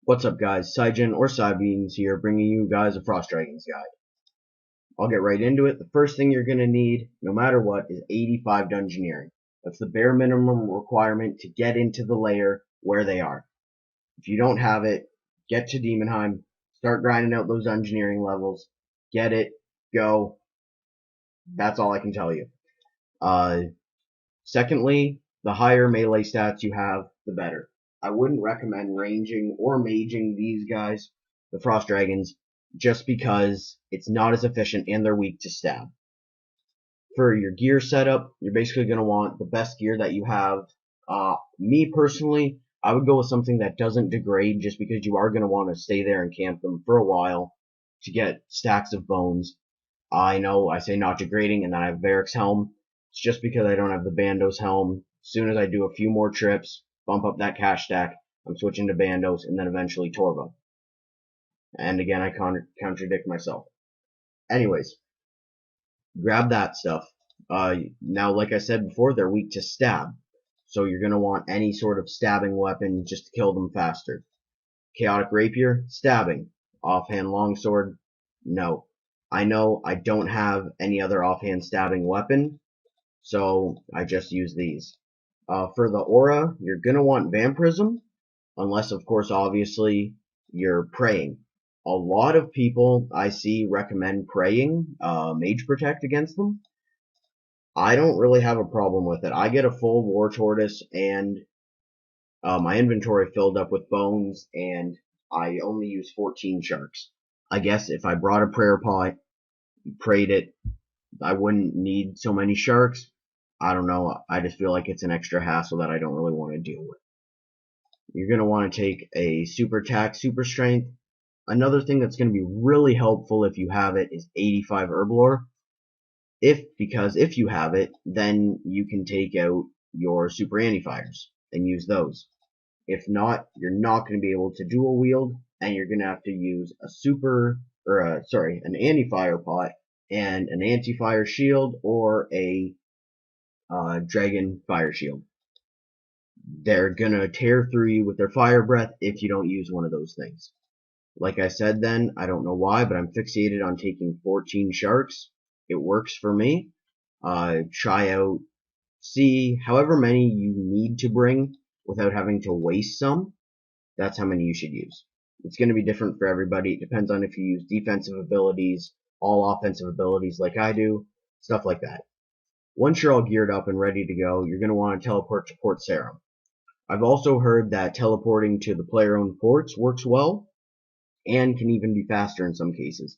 What's up guys, Cygen or Cybeans here bringing you guys a Frost Dragons guide. I'll get right into it. The first thing you're going to need, no matter what, is 85 Dungeoneering. That's the bare minimum requirement to get into the lair where they are. If you don't have it, get to Demonheim, start grinding out those Dungeoneering levels, get it, go. That's all I can tell you. Secondly, the higher melee stats you have, the better. I wouldn't recommend ranging or maging these guys, the Frost Dragons, just because it's not as efficient and they're weak to stab. For your gear setup, you're basically going to want the best gear that you have. Me personally, I would go with something that doesn't degrade just because you are going to want to stay there and camp them for a while to get stacks of bones. I know I say not degrading and then I have Varric's helm. It's just because I don't have the Bandos helm. As soon as I do a few more trips, bump up that cash stack, I'm switching to Bandos and then eventually Torva. And again, I contradict myself. Anyways, grab that stuff. Now, like I said before, they're weak to stab. So you're going to want any sort of stabbing weapon just to kill them faster. Chaotic Rapier, stabbing. Offhand Longsword, no. I know I don't have any other offhand stabbing weapon, so I just use these. For the aura, you're going to want Vampirism, unless, of course, obviously, you're praying. A lot of people I see recommend praying, Mage Protect against them. I don't really have a problem with it. I get a full War Tortoise and my inventory filled up with bones, and I only use 14 sharks. I guess if I brought a prayer pot, prayed it, I wouldn't need so many sharks. I don't know, I just feel like it's an extra hassle that I don't really want to deal with. You're going to want to take a super attack, super strength. Another thing that's going to be really helpful if you have it is 85 Herblore. Because if you have it, then you can take out your super anti-fires and use those. If not, you're not going to be able to dual wield, and you're going to have to use an anti-fire pot and an anti-fire shield or a dragon fire shield. They're going to tear through you with their fire breath if you don't use one of those things. Like I said then, I don't know why, but I'm fixated on taking 14 sharks. It works for me. Try out, see however many you need to bring without having to waste some. That's how many you should use. It's going to be different for everybody. It depends on if you use defensive abilities, all offensive abilities like I do, stuff like that. Once you're all geared up and ready to go, you're going to want to teleport to Port Sarum. I've also heard that teleporting to the player-owned ports works well, and can even be faster in some cases.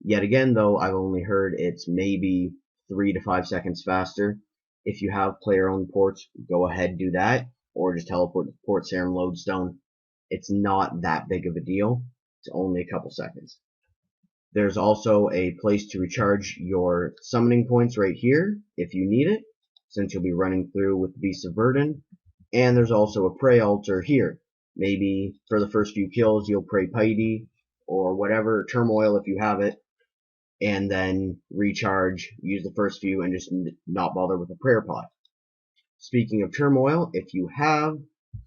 Yet again, though, I've only heard it's maybe 3 to 5 seconds faster. If you have player-owned ports, go ahead, do that, or just teleport to Port Sarum Lodestone. It's not that big of a deal. It's only a couple seconds. There's also a place to recharge your summoning points right here, if you need it, since you'll be running through with the Beast of Verdun. And there's also a pray altar here. Maybe for the first few kills you'll pray Piety or whatever, Turmoil if you have it, and then recharge, use the first few, and just not bother with a prayer pot. Speaking of Turmoil, if you have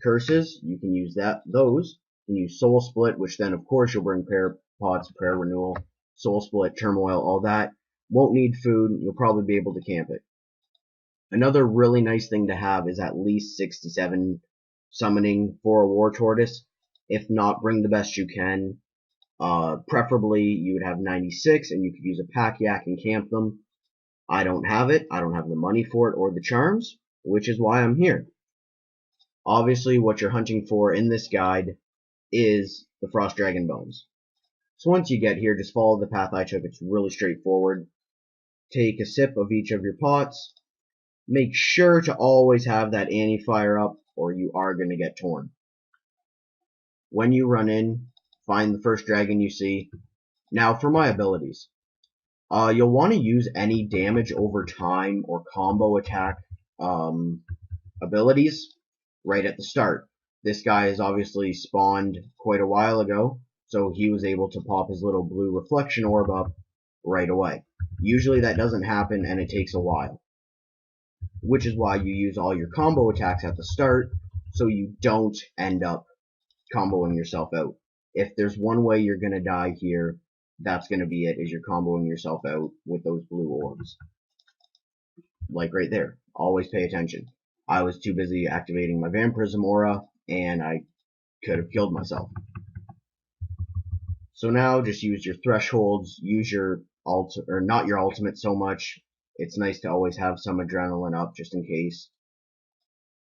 curses, you can use those. You can use Soul Split, which then of course you'll bring prayer pots, prayer renewal, Soul Split, Turmoil, all that. Won't need food, you'll probably be able to camp it. Another really nice thing to have is at least 67 summoning for a War Tortoise. If not, bring the best you can. Preferably you would have 96 and you could use a pack yak and camp them. I don't have it. I don't have the money for it or the charms, which is why I'm here. Obviously what you're hunting for in this guide is the Frost Dragon Bones. So once you get here, just follow the path I took. It's really straightforward. Take a sip of each of your pots. Make sure to always have that anti-fire up, or you are going to get torn. When you run in, find the first dragon you see. Now for my abilities. You'll want to use any damage over time or combo attack abilities right at the start. This guy is obviously spawned quite a while ago, so he was able to pop his little blue reflection orb up right away. Usually that doesn't happen and it takes a while, which is why you use all your combo attacks at the start so you don't end up comboing yourself out. If there's one way you're going to die here, that's going to be it, is you're comboing yourself out with those blue orbs. Like right there. Always pay attention. I was too busy activating my Vampirism aura, and I could have killed myself. So now just use your thresholds, use your not your ultimate so much. It's nice to always have some adrenaline up just in case.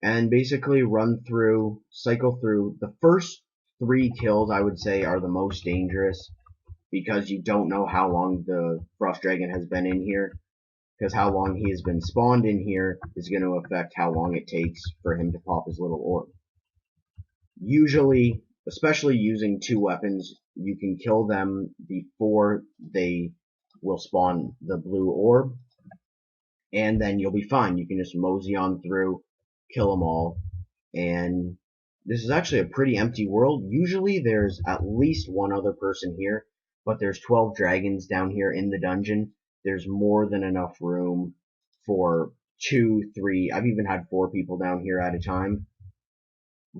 And basically run through, cycle through. The first 3 kills I would say are the most dangerous, because you don't know how long the Frost Dragon has been in here. Because how long he has been spawned in here is going to affect how long it takes for him to pop his little orb. Usually, especially using 2 weapons, you can kill them before they will spawn the blue orb, and then you'll be fine. You can just mosey on through, kill them all, and this is actually a pretty empty world. Usually there's at least one other person here, but there's 12 dragons down here in the dungeon. There's more than enough room for 2, 3, I've even had 4 people down here at a time.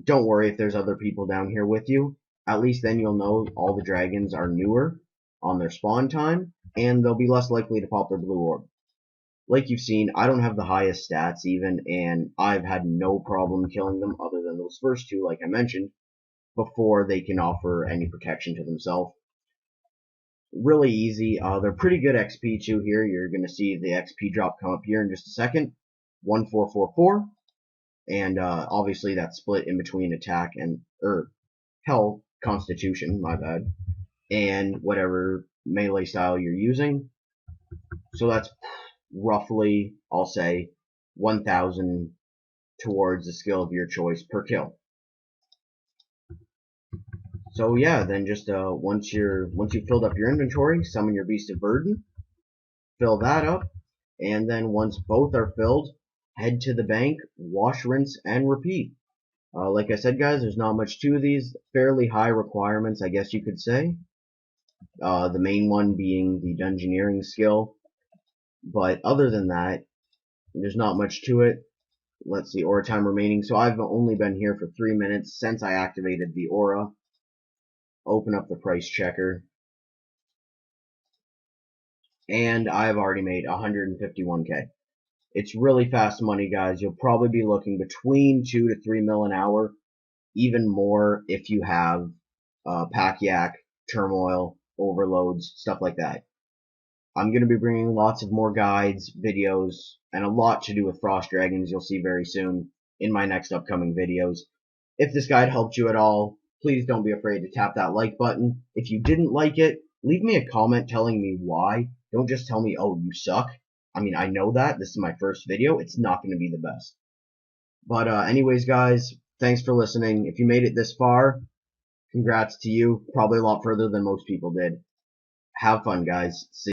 Don't worry if there's other people down here with you. At least then you'll know all the dragons are newer on their spawn time, and they'll be less likely to pop their blue orb. Like you've seen, I don't have the highest stats even, and I've had no problem killing them other than those first 2, like I mentioned, before they can offer any protection to themselves. Really easy. They're pretty good XP too here. You're going to see the XP drop come up here in just a second. 1444. And obviously that's split in between attack and, hell, constitution, my bad, and whatever melee style you're using. So that's roughly, I'll say, 1,000 towards the skill of your choice per kill. So yeah, then just once you've filled up your inventory, summon your Beast of Burden, fill that up, and then once both are filled, head to the bank, wash, rinse, and repeat. Like I said, guys, there's not much to these. Fairly high requirements, I guess you could say. The main one being the Dungeoneering skill. But other than that, there's not much to it. Let's see, aura time remaining. So I've only been here for 3 minutes since I activated the aura. Open up the price checker. And I've already made 151k. It's really fast money, guys. You'll probably be looking between 2 to 3 mil an hour, even more if you have pack yak, turmoil, overloads, stuff like that. I'm going to be bringing lots of more guides, videos, and a lot to do with Frost Dragons you'll see very soon in my next upcoming videos. If this guide helped you at all, please don't be afraid to tap that like button. If you didn't like it, leave me a comment telling me why. Don't just tell me, oh, you suck. I mean, I know that. This is my first video. It's not going to be the best. But anyways, guys, thanks for listening. If you made it this far, congrats to you. Probably a lot further than most people did. Have fun, guys. See